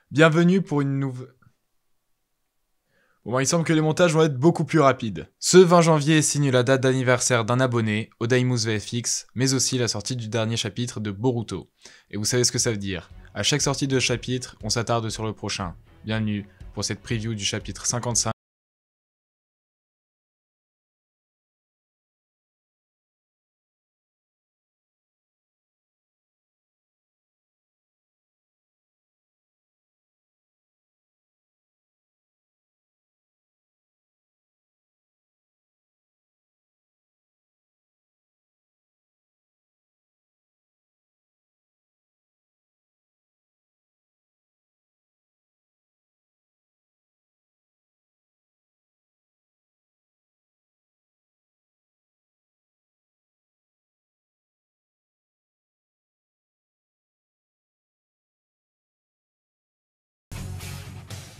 Bienvenue pour une nouvelle... Bon, il semble que les montages vont être beaucoup plus rapides. Ce 20 janvier signe la date d'anniversaire d'un abonné, Odaimous VFX, mais aussi la sortie du dernier chapitre de Boruto. Et vous savez ce que ça veut dire. À chaque sortie de chapitre, on s'attarde sur le prochain. Bienvenue pour cette preview du chapitre 55.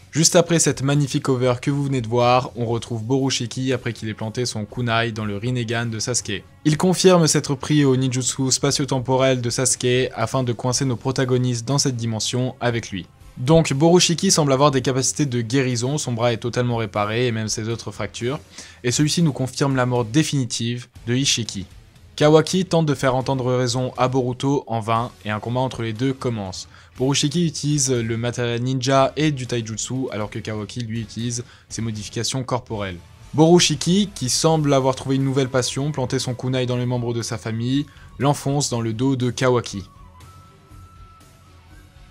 Juste après cette magnifique over que vous venez de voir, on retrouve Borushiki après qu'il ait planté son kunai dans le Rinnegan de Sasuke. Il confirme s'être pris au ninjutsu spatio-temporel de Sasuke afin de coincer nos protagonistes dans cette dimension avec lui. Donc Borushiki semble avoir des capacités de guérison, son bras est totalement réparé et même ses autres fractures, et celui-ci nous confirme la mort définitive de Ishiki. Kawaki tente de faire entendre raison à Boruto en vain et un combat entre les deux commence. Borushiki utilise le matériel ninja et du taijutsu alors que Kawaki lui utilise ses modifications corporelles. Borushiki, qui semble avoir trouvé une nouvelle passion, planter son kunai dans les membres de sa famille, l'enfonce dans le dos de Kawaki.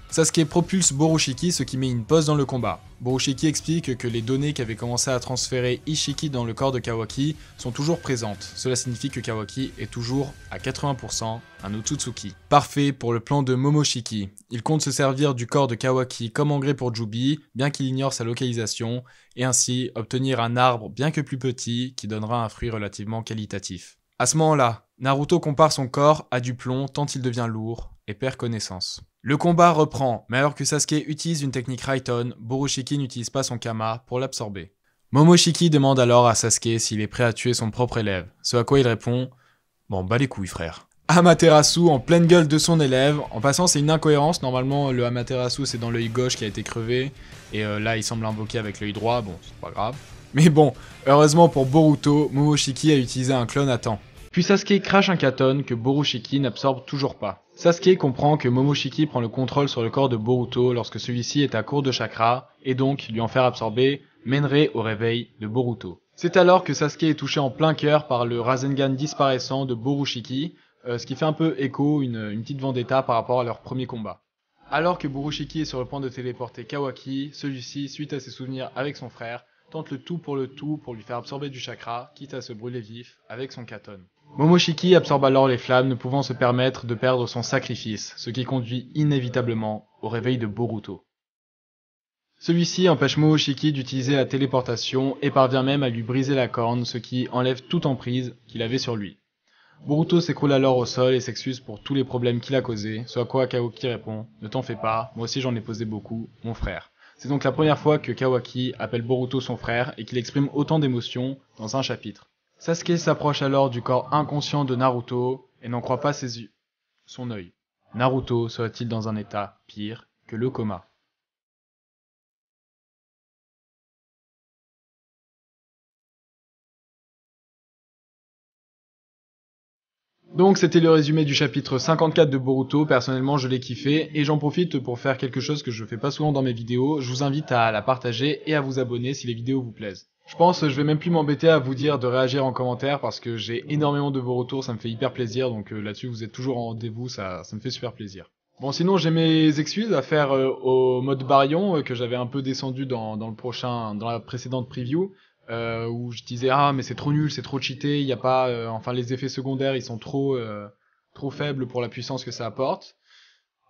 Sasuke propulse Borushiki, ce qui met une pause dans le combat. Borushiki explique que les données qu'avait commencé à transférer Ishiki dans le corps de Kawaki sont toujours présentes. Cela signifie que Kawaki est toujours à 80% un Otsutsuki. Parfait pour le plan de Momoshiki. Il compte se servir du corps de Kawaki comme engrais pour Jubi, bien qu'il ignore sa localisation, et ainsi obtenir un arbre bien que plus petit qui donnera un fruit relativement qualitatif. À ce moment-là, Naruto compare son corps à du plomb tant il devient lourd et perd connaissance. Le combat reprend, mais alors que Sasuke utilise une technique Raiton, Borushiki n'utilise pas son Kama pour l'absorber. Momoshiki demande alors à Sasuke s'il est prêt à tuer son propre élève, ce à quoi il répond « Bon, bah les couilles frère ». Amaterasu en pleine gueule de son élève, en passant c'est une incohérence, normalement le Amaterasu c'est dans l'œil gauche qui a été crevé, et là il semble invoquer avec l'œil droit, bon c'est pas grave. Mais bon, heureusement pour Boruto, Momoshiki a utilisé un clone à temps. Puis Sasuke crache un Katon que Borushiki n'absorbe toujours pas. Sasuke comprend que Momoshiki prend le contrôle sur le corps de Boruto lorsque celui-ci est à court de chakra, et donc lui en faire absorber mènerait au réveil de Boruto. C'est alors que Sasuke est touché en plein cœur par le Rasengan disparaissant de Borushiki, ce qui fait un peu écho, une petite vendetta par rapport à leur premier combat. Alors que Borushiki est sur le point de téléporter Kawaki, celui-ci, suite à ses souvenirs avec son frère, tente le tout pour lui faire absorber du chakra, quitte à se brûler vif avec son Katon. Momoshiki absorbe alors les flammes, ne pouvant se permettre de perdre son sacrifice, ce qui conduit inévitablement au réveil de Boruto. Celui-ci empêche Momoshiki d'utiliser la téléportation et parvient même à lui briser la corne, ce qui enlève toute emprise qu'il avait sur lui. Boruto s'écroule alors au sol et s'excuse pour tous les problèmes qu'il a causés, ce à quoi Kawaki répond « Ne t'en fais pas, moi aussi j'en ai posé beaucoup, mon frère ». C'est donc la première fois que Kawaki appelle Boruto son frère et qu'il exprime autant d'émotions dans un chapitre. Sasuke s'approche alors du corps inconscient de Naruto et n'en croit pas son œil. Naruto serait-il dans un état pire que le coma? Donc c'était le résumé du chapitre 54 de Boruto, personnellement je l'ai kiffé, et j'en profite pour faire quelque chose que je fais pas souvent dans mes vidéos, je vous invite à la partager et à vous abonner si les vidéos vous plaisent. Je pense que je vais même plus m'embêter à vous dire de réagir en commentaire parce que j'ai énormément de vos retours, ça me fait hyper plaisir, donc là-dessus vous êtes toujours en rendez-vous, ça me fait super plaisir. Bon sinon j'ai mes excuses à faire au mode Baryon que j'avais un peu descendu dans la précédente preview. Où je disais ah mais c'est trop nul, c'est trop cheaté, il y a pas enfin les effets secondaires ils sont trop faibles pour la puissance que ça apporte.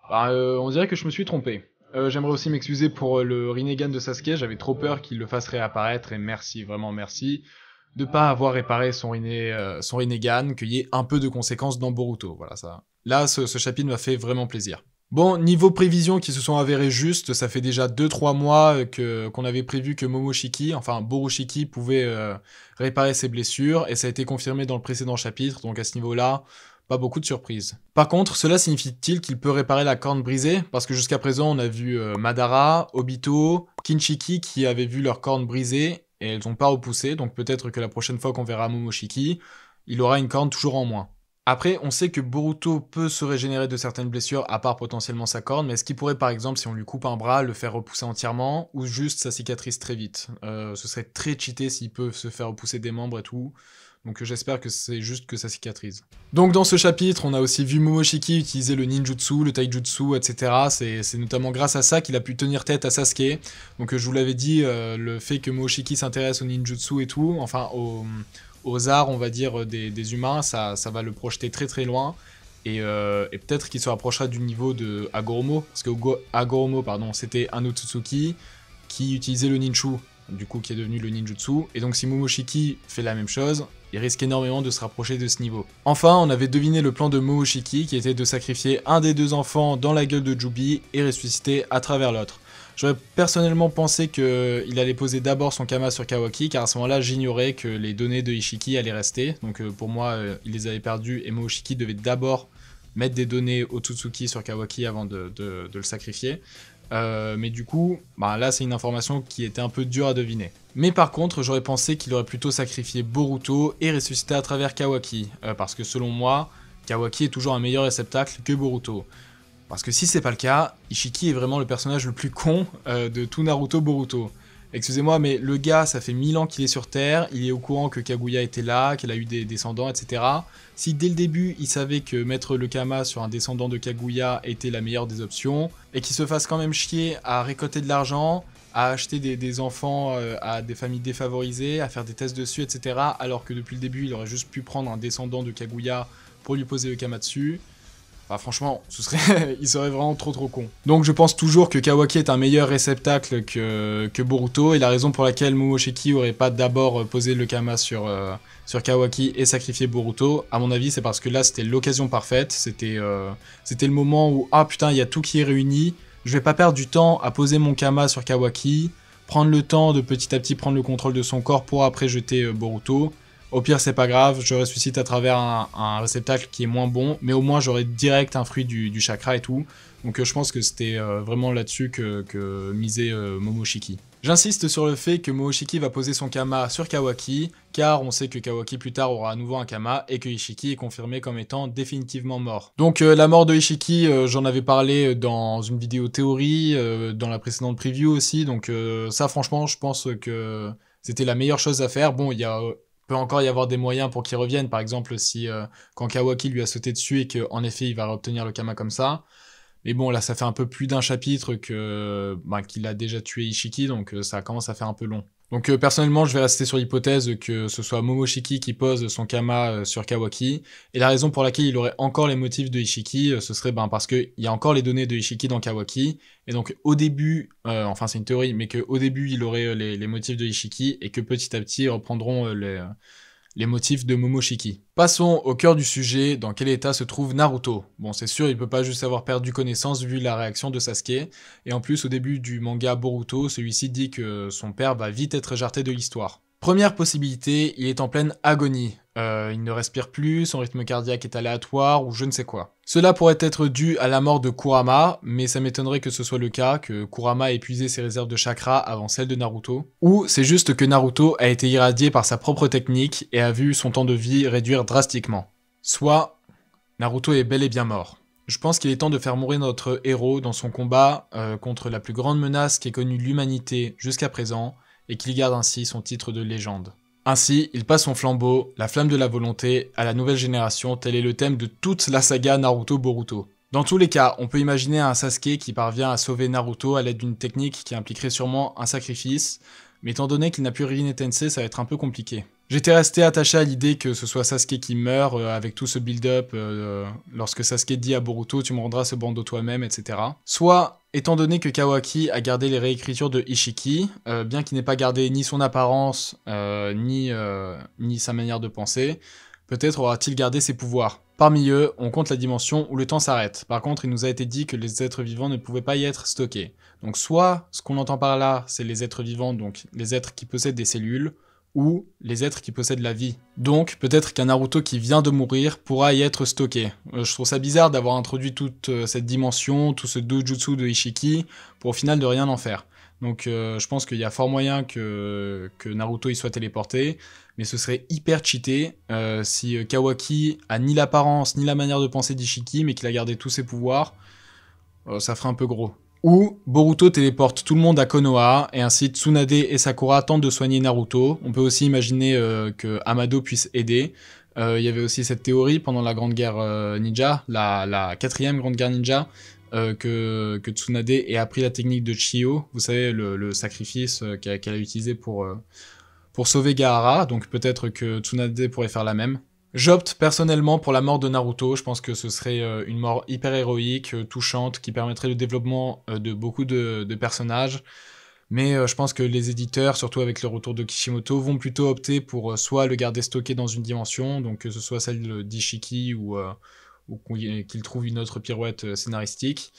Bah, on dirait que je me suis trompé. J'aimerais aussi m'excuser pour le Rinnegan de Sasuke, j'avais trop peur qu'il le fasse réapparaître et merci, vraiment merci de pas avoir réparé son Rinnegan, qu'il y ait un peu de conséquences dans Boruto. Voilà ça. Là ce chapitre m'a fait vraiment plaisir. Bon, niveau prévisions qui se sont avérées justes, ça fait déjà 2-3 mois qu'on avait prévu que Momoshiki, enfin Borushiki, pouvait réparer ses blessures, et ça a été confirmé dans le précédent chapitre, donc à ce niveau-là, pas beaucoup de surprises. Par contre, cela signifie-t-il qu'il peut réparer la corne brisée? Parce que jusqu'à présent, on a vu Madara, Obito, Kinshiki qui avaient vu leur corne brisée et elles n'ont pas repoussé, donc peut-être que la prochaine fois qu'on verra Momoshiki, il aura une corne toujours en moins. Après, on sait que Boruto peut se régénérer de certaines blessures, à part potentiellement sa corne, mais est-ce qu'il pourrait par exemple, si on lui coupe un bras, le faire repousser entièrement, ou juste sa cicatrice très vite? Ce serait très cheaté s'il peut se faire repousser des membres et tout, donc j'espère que c'est juste que ça cicatrise. Donc dans ce chapitre, on a aussi vu Momoshiki utiliser le ninjutsu, le taijutsu, etc. C'est notamment grâce à ça qu'il a pu tenir tête à Sasuke. Donc je vous l'avais dit, le fait que Momoshiki s'intéresse au ninjutsu et tout, enfin aux arts, on va dire, des humains, ça va le projeter très très loin. Et peut-être qu'il se rapprochera du niveau de Hagoromo, parce que Hagoromo, pardon, c'était un Otsutsuki qui utilisait le ninju, du coup qui est devenu le ninjutsu. Et donc si Momoshiki fait la même chose, il risque énormément de se rapprocher de ce niveau. Enfin, on avait deviné le plan de Momoshiki, qui était de sacrifier un des deux enfants dans la gueule de Jubi et ressusciter à travers l'autre. J'aurais personnellement pensé qu'il allait poser d'abord son Kama sur Kawaki, car à ce moment-là, j'ignorais que les données de Ishiki allaient rester. Donc pour moi, il les avait perdues et Momoshiki devait d'abord mettre des données Otsutsuki sur Kawaki avant de le sacrifier. Mais du coup, là c'est une information qui était un peu dure à deviner. Mais par contre, j'aurais pensé qu'il aurait plutôt sacrifié Boruto et ressuscité à travers Kawaki. Parce que selon moi, Kawaki est toujours un meilleur réceptacle que Boruto. Parce que si c'est pas le cas, Ishiki est vraiment le personnage le plus con de tout Naruto Boruto. Excusez-moi, mais le gars, ça fait 1000 ans qu'il est sur Terre, il est au courant que Kaguya était là, qu'elle a eu des descendants, etc. Si dès le début, il savait que mettre le Kama sur un descendant de Kaguya était la meilleure des options, et qu'il se fasse quand même chier à récolter de l'argent, à acheter des enfants à des familles défavorisées, à faire des tests dessus, etc. Alors que depuis le début, il aurait juste pu prendre un descendant de Kaguya pour lui poser le Kama dessus. Enfin, franchement, il serait vraiment trop con. Donc je pense toujours que Kawaki est un meilleur réceptacle que Boruto, et la raison pour laquelle Momoshiki aurait pas d'abord posé le Kama sur Kawaki et sacrifié Boruto, à mon avis c'est parce que là c'était l'occasion parfaite, c'était le moment où ah putain il y a tout qui est réuni, je vais pas perdre du temps à poser mon Kama sur Kawaki, prendre le temps de petit à petit prendre le contrôle de son corps pour après jeter Boruto. Au pire, c'est pas grave, je ressuscite à travers un réceptacle qui est moins bon, mais au moins j'aurai direct un fruit du chakra et tout. Donc je pense que c'était vraiment là-dessus que misait Momoshiki. J'insiste sur le fait que Momoshiki va poser son Kama sur Kawaki, car on sait que Kawaki plus tard aura à nouveau un Kama, et que Ishiki est confirmé comme étant définitivement mort. Donc la mort de Ishiki, j'en avais parlé dans une vidéo théorie, dans la précédente preview aussi, donc ça franchement je pense que c'était la meilleure chose à faire. Bon, peut encore y avoir des moyens pour qu'il revienne, par exemple si quand Kawaki lui a sauté dessus et qu'en effet il va obtenir le Kama comme ça. Mais bon, là ça fait un peu plus d'un chapitre qu'il a déjà tué Ishiki, donc ça commence à faire un peu long. Donc personnellement, je vais rester sur l'hypothèse que ce soit Momoshiki qui pose son Kama sur Kawaki, et la raison pour laquelle il aurait encore les motifs de Ishiki, ce serait parce qu'il y a encore les données de Ishiki dans Kawaki, et donc au début, enfin c'est une théorie, mais qu'au début il aurait les motifs de Ishiki, et que petit à petit ils reprendront les motifs de Momoshiki. Passons au cœur du sujet, dans quel état se trouve Naruto. Bon, c'est sûr, il peut pas juste avoir perdu connaissance vu la réaction de Sasuke, et en plus au début du manga Boruto, celui-ci dit que son père va vite être éjarté de l'histoire. Première possibilité, il est en pleine agonie. Il ne respire plus, son rythme cardiaque est aléatoire ou je ne sais quoi. Cela pourrait être dû à la mort de Kurama, mais ça m'étonnerait que ce soit le cas, que Kurama ait épuisé ses réserves de chakra avant celles de Naruto. Ou c'est juste que Naruto a été irradié par sa propre technique et a vu son temps de vie réduire drastiquement. Soit Naruto est bel et bien mort. Je pense qu'il est temps de faire mourir notre héros dans son combat contre la plus grande menace qu'ait connue l'humanité jusqu'à présent, et qu'il garde ainsi son titre de légende. Ainsi, il passe son flambeau, la flamme de la volonté, à la nouvelle génération, tel est le thème de toute la saga Naruto-Boruto. Dans tous les cas, on peut imaginer un Sasuke qui parvient à sauver Naruto à l'aide d'une technique qui impliquerait sûrement un sacrifice, mais étant donné qu'il n'a plus Rin et Tensei, ça va être un peu compliqué. J'étais resté attaché à l'idée que ce soit Sasuke qui meurt avec tout ce build-up lorsque Sasuke dit à Boruto « tu me rendras ce bandeau toi-même », etc. Soit, étant donné que Kawaki a gardé les réécritures de Ishiki, bien qu'il n'ait pas gardé ni son apparence, ni sa manière de penser, peut-être aura-t-il gardé ses pouvoirs. Parmi eux, on compte la dimension où le temps s'arrête. Par contre, il nous a été dit que les êtres vivants ne pouvaient pas y être stockés. Donc soit, ce qu'on entend par là, c'est les êtres vivants, donc les êtres qui possèdent des cellules, ou les êtres qui possèdent la vie. Donc, peut-être qu'un Naruto qui vient de mourir pourra y être stocké. Je trouve ça bizarre d'avoir introduit toute cette dimension, tout ce dojutsu de Ishiki, pour au final de rien en faire. Donc je pense qu'il y a fort moyen que Naruto y soit téléporté, mais ce serait hyper cheaté si Kawaki a ni l'apparence ni la manière de penser d'Ishiki, mais qu'il a gardé tous ses pouvoirs, ça ferait un peu gros. Ou Boruto téléporte tout le monde à Konoha, et ainsi Tsunade et Sakura tentent de soigner Naruto. On peut aussi imaginer que Amado puisse aider. Il y avait aussi cette théorie pendant la Grande Guerre Ninja, la quatrième Grande Guerre Ninja, que Tsunade ait appris la technique de Chiyo, vous savez, le sacrifice qu'elle a utilisé pour sauver Gaara, donc peut-être que Tsunade pourrait faire la même. J'opte personnellement pour la mort de Naruto, je pense que ce serait une mort hyper héroïque, touchante, qui permettrait le développement de beaucoup de personnages, mais je pense que les éditeurs, surtout avec le retour de Kishimoto, vont plutôt opter pour soit le garder stocké dans une dimension, donc que ce soit celle d'Ishiki ou qu'il trouve une autre pirouette scénaristique,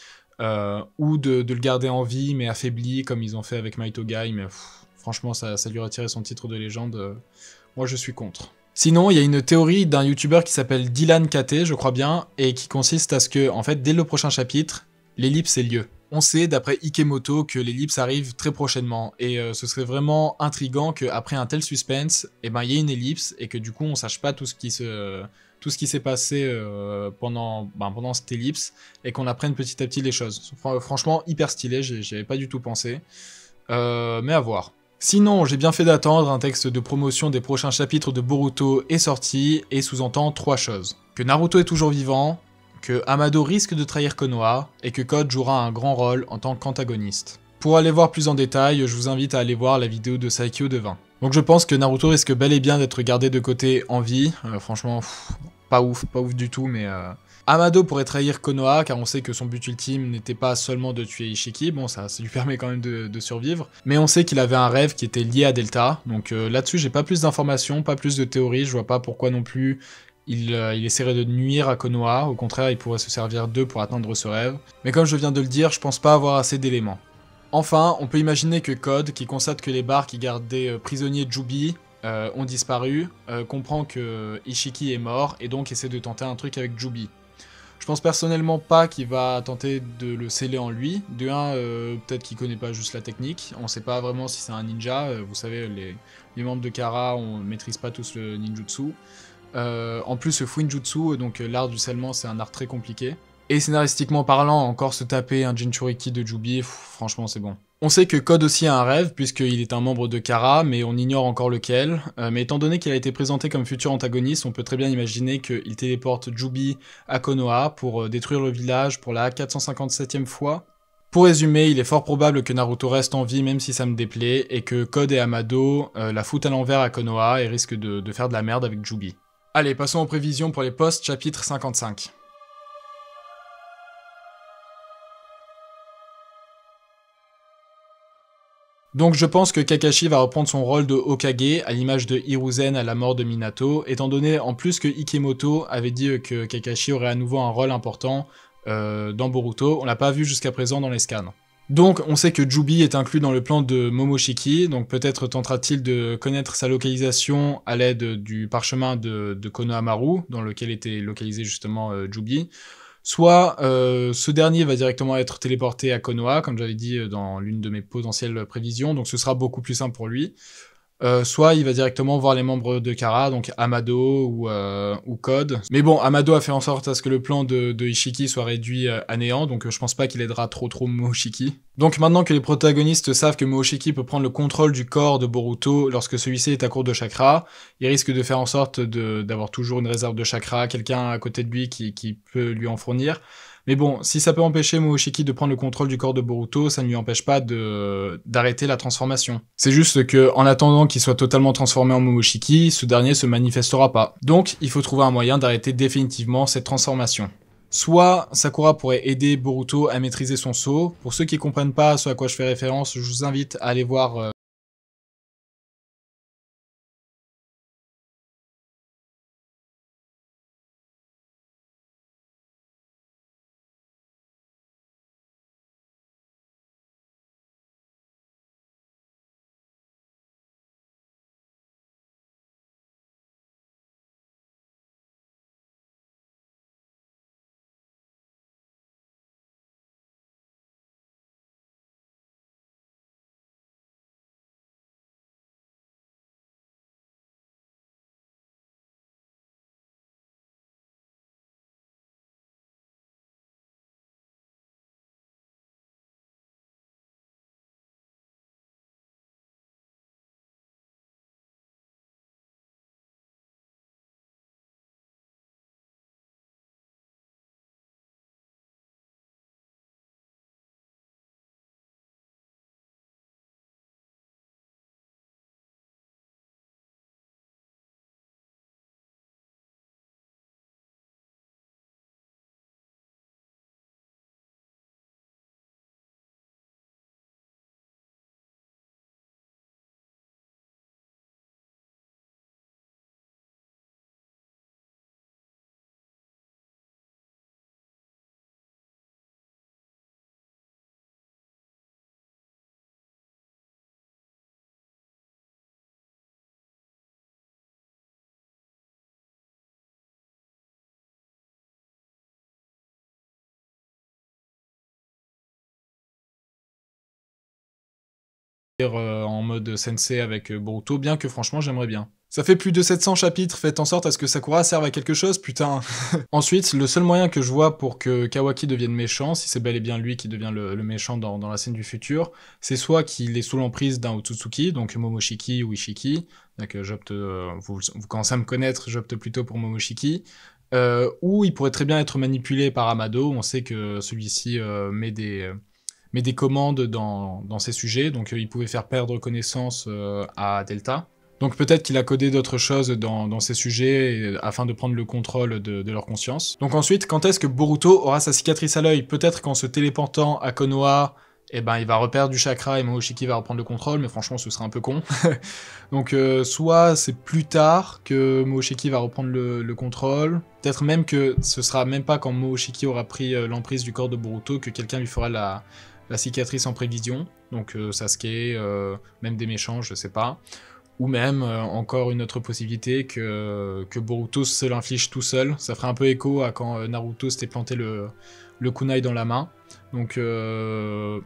ou de le garder en vie mais affaibli comme ils ont fait avec Maito Gai, mais franchement ça lui retirait son titre de légende, moi je suis contre. Sinon, il y a une théorie d'un youtubeur qui s'appelle Dylan KT, je crois bien, et qui consiste à ce que, en fait, dès le prochain chapitre, l'ellipse ait lieu. On sait, d'après Ikemoto, que l'ellipse arrive très prochainement, et ce serait vraiment intriguant qu'après un tel suspense, il y ait une ellipse, et que du coup on sache pas tout ce qui s'est passé pendant cette ellipse, et qu'on apprenne petit à petit les choses. Franchement, hyper stylé, j'y avais pas du tout pensé, mais à voir. Sinon, j'ai bien fait d'attendre, un texte de promotion des prochains chapitres de Boruto est sorti et sous-entend 3 choses. Que Naruto est toujours vivant, que Amado risque de trahir Konoha, et que Code jouera un grand rôle en tant qu'antagoniste. Pour aller voir plus en détail, je vous invite à aller voir la vidéo de Saikyo de 20. Donc je pense que Naruto risque bel et bien d'être gardé de côté en vie, franchement, pas ouf du tout, mais... Amado pourrait trahir Konoha, car on sait que son but ultime n'était pas seulement de tuer Ishiki, bon ça lui permet quand même de survivre, mais on sait qu'il avait un rêve qui était lié à Delta, donc là-dessus j'ai pas plus d'informations, pas plus de théories, je vois pas pourquoi non plus il essaierait de nuire à Konoha, au contraire il pourrait se servir d'eux pour atteindre ce rêve, mais comme je viens de le dire, je pense pas avoir assez d'éléments. Enfin, on peut imaginer que Code, qui constate que les bars qui gardaient prisonnier Jubi ont disparu, comprend que Ishiki est mort, et donc essaie de tenter un truc avec Jubi. Je pense personnellement pas qu'il va tenter de le sceller en lui. De un, peut-être qu'il connaît pas juste la technique. On sait pas vraiment si c'est un ninja. Vous savez, les membres de Kara, on maîtrise pas tous le ninjutsu. En plus, le Fuinjutsu, donc l'art du scellement, c'est un art très compliqué. Et scénaristiquement parlant, encore se taper un Jinchuriki de Jubi, franchement c'est bon. On sait que Code aussi a un rêve, puisqu'il est un membre de Kara, mais on ignore encore lequel. Mais étant donné qu'il a été présenté comme futur antagoniste, on peut très bien imaginer qu'il téléporte Jubi à Konoha pour détruire le village pour la 457e fois. Pour résumer, il est fort probable que Naruto reste en vie même si ça me déplaît, et que Code et Amado la foutent à l'envers à Konoha et risquent de faire de la merde avec Jubi. Allez, passons aux prévisions pour les post-chapitre 55. Donc je pense que Kakashi va reprendre son rôle de Hokage, à l'image de Hiruzen à la mort de Minato, étant donné en plus que Ikemoto avait dit que Kakashi aurait à nouveau un rôle important dans Boruto, on l'a pas vu jusqu'à présent dans les scans. Donc on sait que Jubi est inclus dans le plan de Momoshiki, donc peut-être tentera-t-il de connaître sa localisation à l'aide du parchemin de Konohamaru, dans lequel était localisé justement Jubi. Soit ce dernier va directement être téléporté à Konoha, comme j'avais dit dans l'une de mes potentielles prévisions, donc ce sera beaucoup plus simple pour lui. Soit il va directement voir les membres de Kara, donc Amado ou Code. Mais bon, Amado a fait en sorte à ce que le plan de Ishiki soit réduit à néant, donc je pense pas qu'il aidera trop Momoshiki. Donc maintenant que les protagonistes savent que Momoshiki peut prendre le contrôle du corps de Boruto lorsque celui-ci est à court de chakra, il risque de faire en sorte d'avoir toujours une réserve de chakra, quelqu'un à côté de lui qui peut lui en fournir. Mais bon, si ça peut empêcher Momoshiki de prendre le contrôle du corps de Boruto, ça ne lui empêche pas d'arrêter la transformation. C'est juste que, en attendant qu'il soit totalement transformé en Momoshiki, ce dernier se manifestera pas. Donc, il faut trouver un moyen d'arrêter définitivement cette transformation. Soit Sakura pourrait aider Boruto à maîtriser son sceau. Pour ceux qui comprennent pas ce à quoi je fais référence, je vous invite à aller voir en mode sensei avec Boruto, bien que franchement j'aimerais bien. Ça fait plus de 700 chapitres, faites en sorte à ce que Sakura serve à quelque chose, putain. Ensuite, le seul moyen que je vois pour que Kawaki devienne méchant, si c'est bel et bien lui qui devient le méchant dans la scène du futur, c'est soit qu'il est sous l'emprise d'un Otsutsuki, donc Momoshiki ou Ishiki, donc j'opte, vous commencez à me connaître, j'opte plutôt pour Momoshiki, ou il pourrait très bien être manipulé par Amado, on sait que celui-ci met des commandes dans ses sujets, donc il pouvait faire perdre connaissance à Delta. Donc peut-être qu'il a codé d'autres choses dans ces sujets afin de prendre le contrôle de leur conscience. Donc ensuite, quand est-ce que Boruto aura sa cicatrice à l'œil? Peut-être qu'en se téléportant à Konoha, eh ben, il va reperdre du chakra et Momoshiki va reprendre le contrôle, mais franchement ce serait un peu con. Donc soit c'est plus tard que Momoshiki va reprendre le contrôle, peut-être même que ce sera même pas quand Momoshiki aura pris l'emprise du corps de Boruto que quelqu'un lui fera la cicatrice en prévision, donc Sasuke, même des méchants, je sais pas. Ou même, encore une autre possibilité, que Boruto se l'inflige tout seul. Ça ferait un peu écho à quand Naruto s'était planté le kunai dans la main. Donc je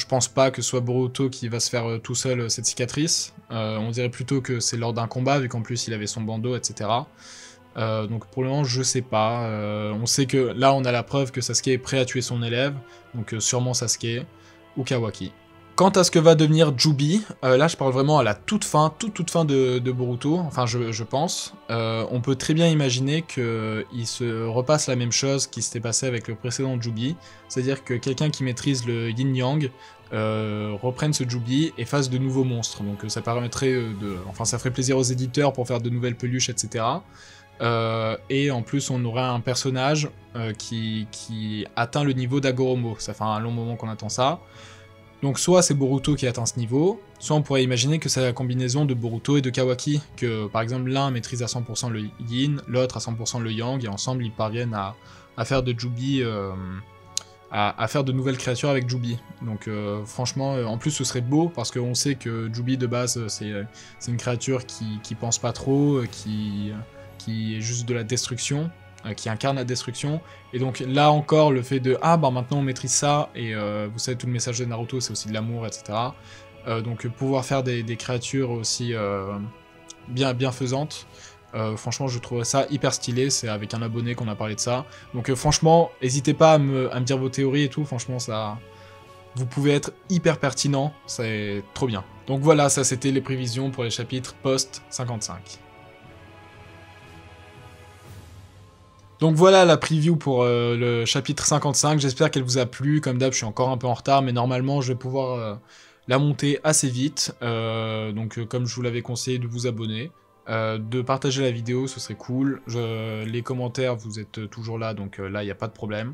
pense pas que ce soit Boruto qui va se faire tout seul cette cicatrice. On dirait plutôt que c'est lors d'un combat, vu qu'en plus il avait son bandeau, etc. Donc pour le moment, je sais pas. On sait que là, on a la preuve que Sasuke est prêt à tuer son élève. Donc sûrement Sasuke ou Kawaki. Quant à ce que va devenir Jubi, là je parle vraiment à la toute fin de Boruto, enfin je pense. On peut très bien imaginer qu'il se repasse la même chose qui s'était passé avec le précédent Jubi, c'est-à-dire que quelqu'un qui maîtrise le yin-yang reprenne ce Jubi et fasse de nouveaux monstres. Donc ça permettrait enfin ça ferait plaisir aux éditeurs pour faire de nouvelles peluches, etc. Et en plus on aurait un personnage qui atteint le niveau d'Agoromo, ça fait un long moment qu'on attend ça. Donc soit c'est Boruto qui atteint ce niveau, soit on pourrait imaginer que c'est la combinaison de Boruto et de Kawaki, que par exemple l'un maîtrise à 100% le yin, l'autre à 100% le yang, et ensemble ils parviennent à faire de Jubi, à faire de nouvelles créatures avec Jubi. Donc franchement, en plus ce serait beau, parce qu'on sait que Jubi de base c'est une créature qui pense pas trop, qui est juste de la destruction, qui incarne la destruction, et donc là encore le fait de ah bah maintenant on maîtrise ça, et vous savez tout le message de Naruto c'est aussi de l'amour, etc. Donc pouvoir faire des créatures aussi bienfaisantes, franchement je trouverais ça hyper stylé. C'est avec un abonné qu'on a parlé de ça, donc franchement n'hésitez pas à me dire vos théories et tout, franchement ça... Vous pouvez être hyper pertinent, c'est trop bien. Donc voilà, ça c'était les prévisions pour les chapitres post 55. Donc voilà la preview pour le chapitre 55, j'espère qu'elle vous a plu. Comme d'hab, je suis encore un peu en retard, mais normalement je vais pouvoir la monter assez vite. Donc comme je vous l'avais conseillé, de vous abonner, de partager la vidéo, ce serait cool. Les commentaires, vous êtes toujours là, donc là, il n'y a pas de problème.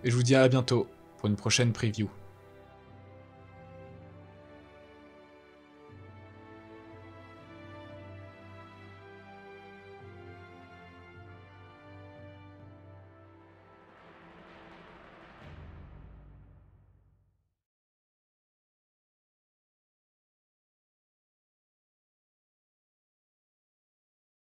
Et je vous dis à bientôt pour une prochaine preview.